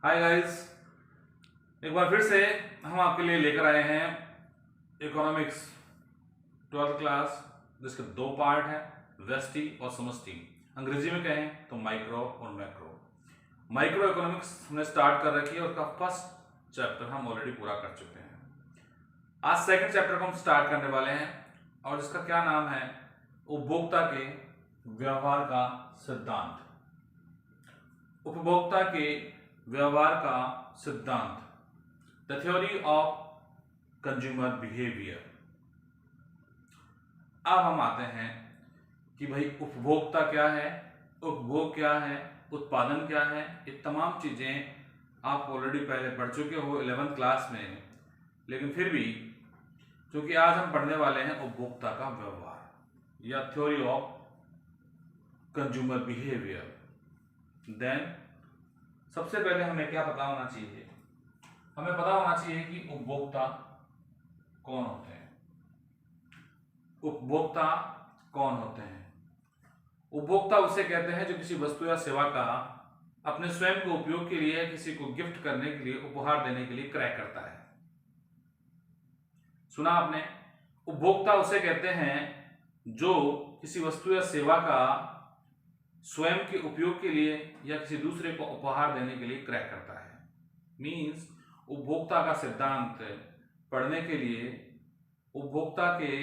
Hi guys, एक बार फिर से हम आपके लिए लेकर आए हैं इकोनॉमिक्स 12th क्लास, जिसके दो पार्ट हैं, व्यष्टि और समष्टि। अंग्रेजी में कहें तो माइक्रो और मैक्रो। माइक्रो इकोनॉमिक्स हमने स्टार्ट कर रखी है और उसका फर्स्ट चैप्टर हम ऑलरेडी पूरा कर चुके हैं। आज सेकंड चैप्टर को हम स्टार्ट करने वाले हैं और इसका क्या नाम है, उपभोक्ता के व्यवहार का सिद्धांत। उपभोक्ता के व्यवहार का सिद्धांत, the theory of consumer behaviour. अब हम आते हैं कि भाई उपभोक्ता क्या है, उपभोग क्या है, उत्पादन क्या है। ये तमाम चीजें आप ऑलरेडी पहले पढ़ चुके हो 11th क्लास में, लेकिन फिर भी क्योंकि आज हम पढ़ने वाले हैं उपभोक्ता का व्यवहार या theory of consumer behaviour. Then सबसे पहले हमें क्या पता होना चाहिए, हमें पता होना चाहिए कि उपभोक्ता कौन होते हैं। उपभोक्ता कौन होते हैं? उपभोक्ता उसे कहते हैं जो किसी वस्तु या सेवा का अपने स्वयं के उपयोग के लिए, किसी को गिफ्ट करने के लिए, उपहार देने के लिए क्रय करता है। सुना आपने? उपभोक्ता उसे कहते हैं जो किसी वस्तु या सेवा का स्वयं के उपयोग के लिए या किसी दूसरे को उपहार देने के लिए क्रय करता है। मीन्स उपभोक्ता का सिद्धांत पढ़ने के लिए उपभोक्ता के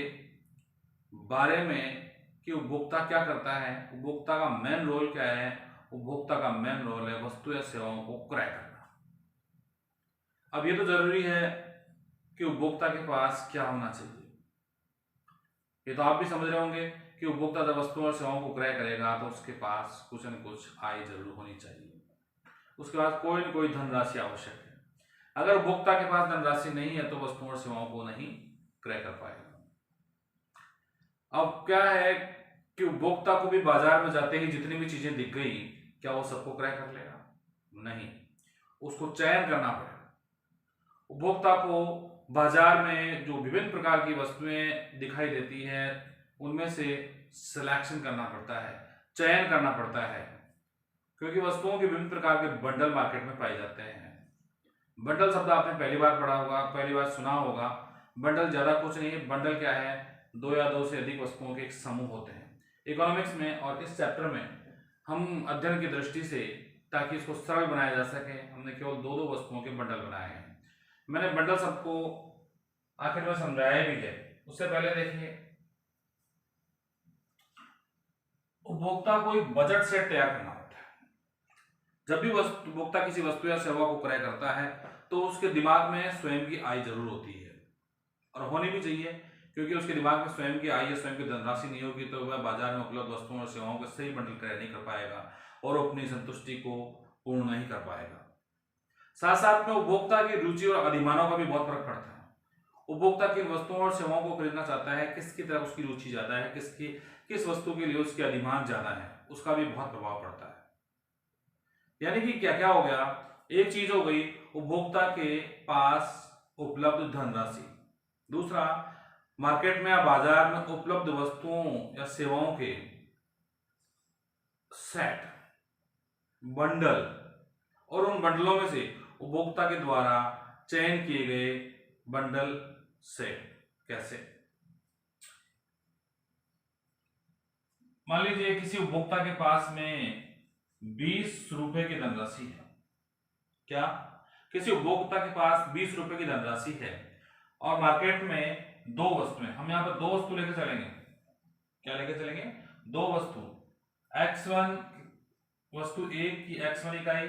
बारे में कि उपभोक्ता क्या करता है, उपभोक्ता का मेन रोल क्या है। उपभोक्ता का मेन रोल है वस्तु या सेवाओं को क्रय करना। अब ये तो जरूरी है कि उपभोक्ता के पास क्या होना चाहिए। ये तो आप भी समझ रहे होंगे कि उपभोक्ता जब वस्तुओं और सेवाओं को क्रय करेगा तो उसके पास कुछ न कुछ आय जरूर होनी चाहिए। उसके पास कोई न कोई धनराशि आवश्यक है। अगर उपभोक्ता के पास धनराशि नहीं है तो वस्तुओं और सेवाओं को नहीं क्रय कर पाएगा। अब क्या है कि उपभोक्ता को भी बाजार में जाते ही जितनी भी चीजें दिख गई, क्या वो सबको क्रय कर लेगा? नहीं, उसको चयन करना पड़ेगा। उपभोक्ता को बाजार में जो विभिन्न प्रकार की वस्तुएं दिखाई देती हैं उनमें से सिलेक्शन करना पड़ता है, चयन करना पड़ता है, क्योंकि वस्तुओं के विभिन्न प्रकार के बंडल मार्केट में पाए जाते हैं। बंडल शब्द आपने पहली बार पढ़ा होगा, पहली बार सुना होगा। बंडल ज्यादा कुछ नहीं है। बंडल क्या है? दो या दो से अधिक वस्तुओं के एक समूह होते हैं। इकोनॉमिक्स में और इस चैप्टर में हम अध्ययन की दृष्टि से, ताकि इसको सरल बनाया जा सके, हमने केवल दो दो वस्तुओं के बंडल बनाए हैं। मैंने बंडल सबको आखिर में समझाया भी है। उससे पहले देखिए, उपभोक्ता को एक बजट सेट तैयार करना होता है। जब भी उपभोक्ता किसी वस्तु या सेवा को क्रय करता है तो उसके दिमाग में स्वयं की आय जरूर होती है और होनी भी चाहिए, क्योंकि उसके दिमाग में स्वयं की आय या स्वयं की धनराशि नहीं होगी तो वह बाजार में उपलब्ध वस्तुओं और सेवाओं का सही बंडल क्रय नहीं कर पाएगा और अपनी संतुष्टि को पूर्ण नहीं कर पाएगा। साथ साथ में उपभोक्ता की रुचि और अधिमानों का भी बहुत फर्क पड़ता है। उपभोक्ता किन वस्तुओं और सेवाओं को खरीदना चाहता है, किसकी तरफ उसकी रुचि ज्यादा है, किस वस्तु के लिए उसके अधिमान ज्यादा है, उसका भी बहुत प्रभाव पड़ता है। यानी कि क्या क्या हो गया, एक चीज हो गई उपभोक्ता के पास उपलब्ध धनराशि, दूसरा मार्केट में या बाजार में उपलब्ध वस्तुओं या सेवाओं के सेट, बंडल, और उन बंडलों में से उपभोक्ता के द्वारा चयन किए गए बंडल सेट। कैसे? मान लीजिए किसी उपभोक्ता के पास में 20 रुपए की धनराशि है। क्या? किसी उपभोक्ता के पास 20 रुपए की धनराशि है और मार्केट में दो वस्तुएं, हम यहां पर दो वस्तु लेकर चलेंगे। क्या लेकर चलेंगे? दो वस्तु, x1 वस्तु 1 की x1 इकाई,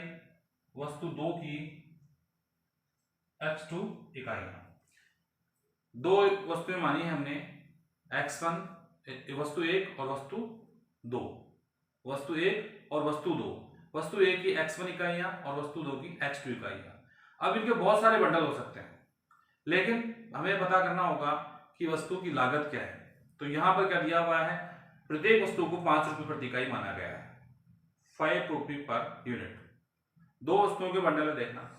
वस्तु 2 की x2 इकाइयां। दो वस्तुएं मानी है हमने, x1 वस्तु 1 और वस्तु 2, वस्तु 1 और वस्तु 2, वस्तु 1 की x1 इकाइयां और वस्तु 2 की x2 इकाइयां। अब इनके बहुत सारे बंडल हो सकते हैं, लेकिन हमें पता करना होगा कि वस्तु की लागत क्या है। तो यहां पर क्या दिया हुआ है, प्रत्येक वस्तु को 5 रुपए प्रति इकाई माना गया है, 5 रुपये पर यूनिट। दो वस्तुओं के बंडल में देखना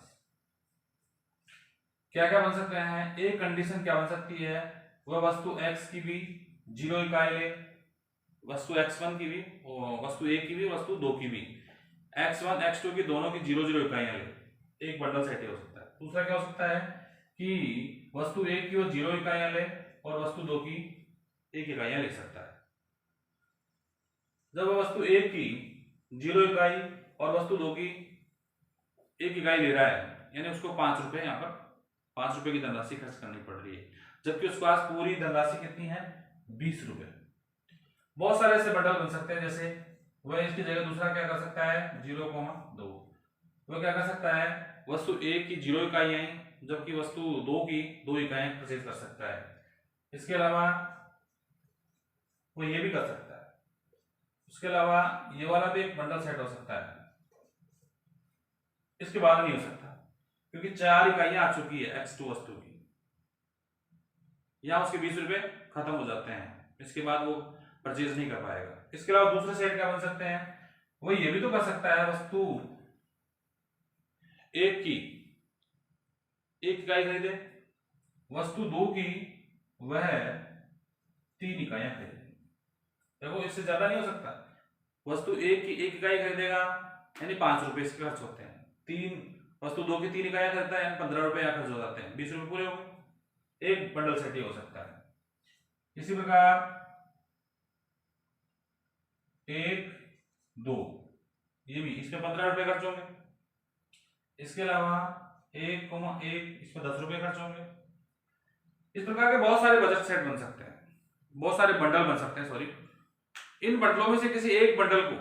क्या क्या बन सकते हैं। एक कंडीशन क्या बन सकती है, वह वस्तु x की भी 0 इकाई ले, वस्तु x1 की भी, वस्तु 1 की भी, वस्तु 2 की भी, x1 x2 की दोनों की 0 0 इकाइयां ले। एक बंडल सेट ही हो सकता है। दूसरा क्या हो सकता है कि वस्तु एक की वो 0 इकाइयां ले और वस्तु दो की 1 इकाइयां ले सकता है। जब वस्तु एक की 0 इकाई और वस्तु दो की 1 इकाई ले रहा है, यानी उसको 5 रुपए, यहाँ पर 5 रुपए की धनराशि खर्च करनी पड़ रही है, जबकि उसके पास पूरी धनराशि कितनी है, 20 रुपए। बहुत सारे ऐसे बंडल बन सकते हैं, जैसे वह इसकी जगह दूसरा क्या कर सकता है 0,2, वह क्या कर सकता है वस्तु एक की 0 इकाइयां जबकि वस्तु दो की 2 इकाइयां परचेज कर सकता है। इसके अलावा वो ये भी कर सकता है। उसके अलावा ये वाला भी एक बंडल सेट हो सकता है, इसके बाद नहीं हो सकता क्योंकि 4 इकाइयां आ चुकी है x2 वस्तु की, या उसके 20 रुपए खत्म हो जाते हैं, इसके बाद वो परचेज नहीं कर पाएगा। इसके अलावा दूसरे सेट क्या बन सकते हैं, वो ये भी तो कर सकता है वस्तु एक की 1 इकाई खरीदे, वस्तु दो की वह 3 इकाइयां खरीदे। देखो इससे ज्यादा नहीं हो सकता, वस्तु एक की 1 इकाई खरीदेगा यानी 5 रुपए इसके खर्च होते हैं, वस्तु दो की 3 इकाइयां खरीदता है यानी 15 रुपए यहाँ खर्च हो जाते हैं, 20 रुपए पूरे हो गए। एक बंडल सेट ही हो सकता है। इसी प्रकार 1, 2 ये भी, इसमें 15 रुपए खर्च होंगे। इसके अलावा 1,1 इसमें 10 रुपए खर्च होंगे। इस प्रकार के बहुत सारे बजट सेट बन सकते हैं, बहुत सारे बंडल बन सकते हैं, सॉरी। इन बंडलों में से किसी एक बंडल को,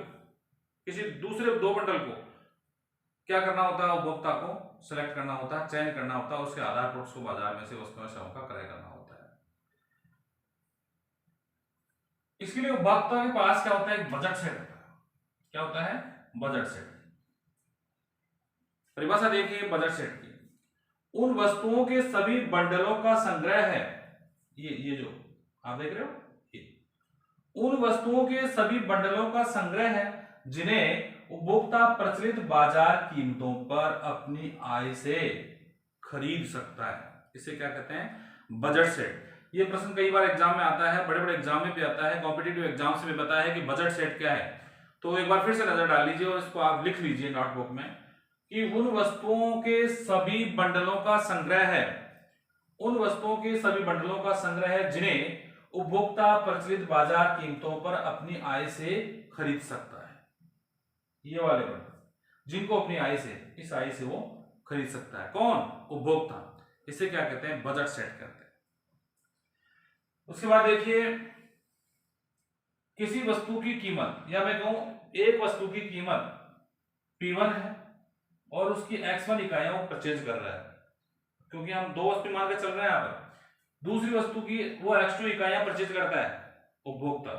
किसी दूसरे 2 बंडल को क्या करना होता है, उपभोक्ता को सेलेक्ट करना होता है, चयन करना होता है, उसके आधार पर उसको बाजार में से वस्तुओं सेवाओं का क्रय करना होता है। इसके लिए उपभोक्ता के पास क्या होता है, एक बजट सेट होता है। क्या होता है, बजट सेट। परिभाषा देखिए बजट सेट की, उन वस्तुओं के सभी बंडलों का संग्रह है, ये जो आप देख रहे हो, ये उन वस्तुओं के सभी बंडलों का संग्रह है जिन्हें उपभोक्ता प्रचलित बाजार कीमतों पर अपनी आय से खरीद सकता है। इसे क्या कहते हैं, बजट सेट। ये प्रश्न कई बार एग्जाम में आता है, बड़े बड़े एग्जाम में भी आता है, कॉम्पिटिटिव एग्जाम से भी बताया है कि बजट सेट क्या है। तो एक बार फिर से नजर डाल लीजिए और इसको आप लिख लीजिए नोटबुक में कि उन वस्तुओं के सभी बंडलों का संग्रह है, उन वस्तुओं के सभी बंडलों का संग्रह है जिन्हें उपभोक्ता प्रचलित बाजार कीमतों पर अपनी आय से खरीद सकता है। ये वाले बंडल जिनको अपनी आय से, इस आय से वो खरीद सकता है, कौन, उपभोक्ता। इसे क्या कहते हैं, बजट सेट कहते हैं। उसके बाद देखिए किसी वस्तु की कीमत, या मैं कहूं एक वस्तु की कीमत P1 है और उसकी X1 इकाइयां वो परचेज कर रहा है, क्योंकि हम 2 वस्तु मान के चल रहे हैं यहाँ पर। दूसरी वस्तु की वो X2 इकाइयां परचेज करता है उपभोक्ता,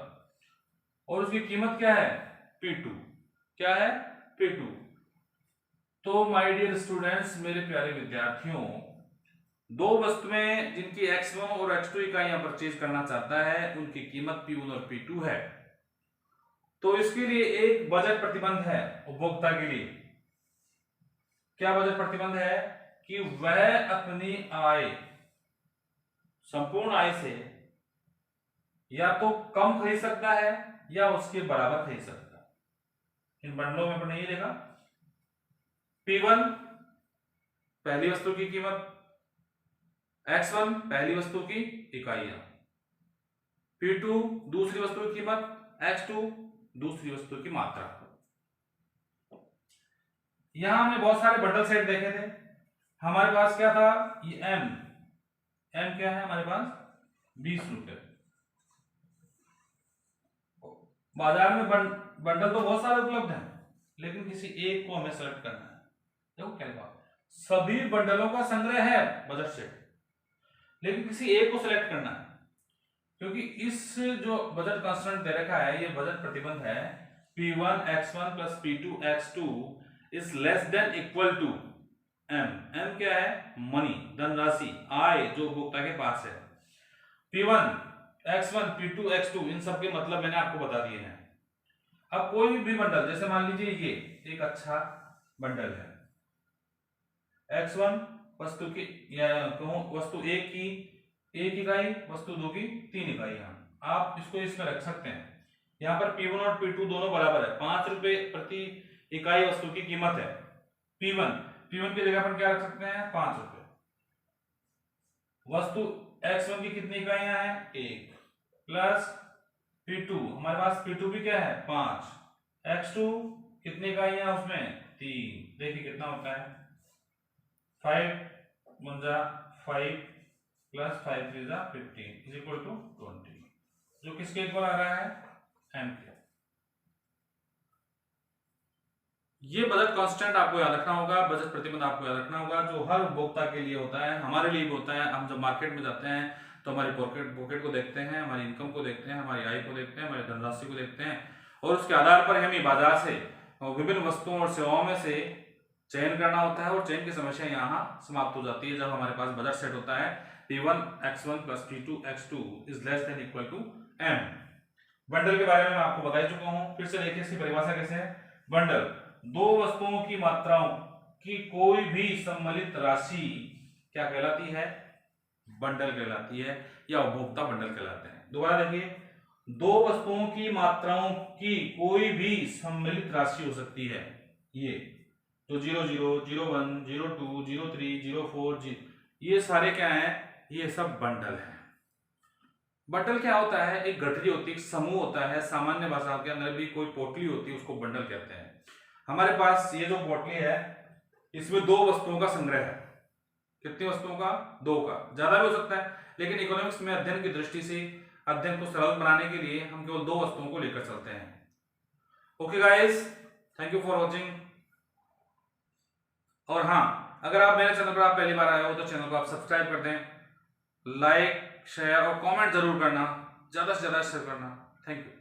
और उसकी कीमत क्या है, P2। क्या है, P2। तो माय डियर स्टूडेंट्स, मेरे प्यारे विद्यार्थियों, 2 वस्तुएं जिनकी X1 और X2 इकाइयां परचेज करना चाहता है, उनकी कीमत P1 और P2 है। तो इसके लिए एक बजट प्रतिबंध है उपभोक्ता के लिए। क्या बजट प्रतिबंध है कि वह अपनी आय, संपूर्ण आय से या तो कम खरीद सकता है या उसके बराबर खरीद सकता है। इन बंडलों में आपने ये देखा, P1 पहली वस्तु की कीमत, X1 पहली वस्तु की इकाइयां, P2 दूसरी वस्तु की कीमत, X2 दूसरी वस्तु की मात्रा। यहां हमने बहुत सारे बंडल सेट देखे थे। हमारे पास क्या था, ये M क्या है हमारे पास, 20 रुपए। बाजार में बंडल तो बहुत सारे उपलब्ध हैं, लेकिन किसी एक को हमें सेलेक्ट करना है। देखो क्या लिखा, सभी बंडलों का संग्रह है बजट सेट, लेकिन किसी एक को सिलेक्ट करना है, क्योंकि इस जो बजट कंस्ट्रेंट दे रखा है, ये बजट प्रतिबंध है, P1 X1 plus P2 X2 is less than equal to M। M क्या है, मनी, धनराशि, आय जो उपभोक्ता के पास है। P1 X1 P2 X2 इन सब के मतलब मैंने आपको बता दिए हैं। अब कोई भी बंडल, जैसे मान लीजिए ये एक अच्छा बंडल है, X1 वस्तु की, या कहूं वस्तु एक की 1 इकाई, वस्तु दो की 3 इकाइयां, आप इसको इसमें रख सकते हैं। यहाँ पर P1 और P2 दोनों बराबर है, 5 रुपए प्रति इकाई वस्तु की कीमत है P1, P1 की जगह पर क्या रख सकते हैं 5 रुपए। वस्तु X1 की कितनी इकाइयां हैं 1 प्लस P2, हमारे पास P2 भी क्या है 5, X2 कितनी इकाइयां उसमें 3, देखिए कितना होता है 5 मुंजा 5 प्लस 5 3 जा 15 इज इक्वल टू 20, जो किसके इक्वल आ रहा है M के। ये बजट कांस्टेंट आपको याद रखना होगा, बजट प्रतिबंध आपको याद रखना होगा, जो हर उपभोक्ता के लिए होता है, हमारे लिए भी होता है। हम जब मार्केट में जाते हैं तो हमारी पॉकेट को देखते हैं, हमारी इनकम को देखते हैं, हमारी आय को देखते हैं, हमारी धनराशि को देखते हैं, और उसके आधार पर हमें बाजार से विभिन्न वस्तुओं और सेवाओं में से चयन करना होता है, और चयन की समस्या यहाँ समाप्त हो जाती है जब हमारे पास बजट सेट होता है P1 X1 plus P2 X2 is less than equal to M। Bundle के बारे में मैं आपको बता चुका हूं, फिर से देखिए इसकी परिभाषा कैसे है। बंडल दो वस्तुओं की मात्राओं की कोई भी सम्मिलित राशि क्या कहलाती है बंडल कहलाती है, या उपभोक्ता बंडल कहलाते हैं। दोबारा देखिए, दो वस्तुओं की मात्राओं की कोई भी सम्मिलित राशि हो सकती है, ये तो 00, 01, 02, 03, 04 ये सारे क्या हैं, ये सब बंडल हैं। बंडल क्या होता है, एक गठरी होती है, एक समूह होता है, सामान्य भाषा के अंदर भी कोई पोटली होती है, उसको बंडल कहते हैं। हमारे पास ये जो पोटली है इसमें दो वस्तुओं का संग्रह है। कितनी वस्तुओं का, दो का, ज्यादा भी हो सकता है, लेकिन इकोनॉमिक्स में अध्ययन की दृष्टि से अध्ययन को सरल बनाने के लिए हम केवल दो वस्तुओं को लेकर चलते हैं। Okay guys, thank you for watching. और हाँ, अगर आप मेरे चैनल पर आप पहली बार आए हो तो चैनल को आप सब्सक्राइब कर दें, लाइक शेयर और कमेंट जरूर करना, ज्यादा से ज्यादा शेयर करना। Thank you.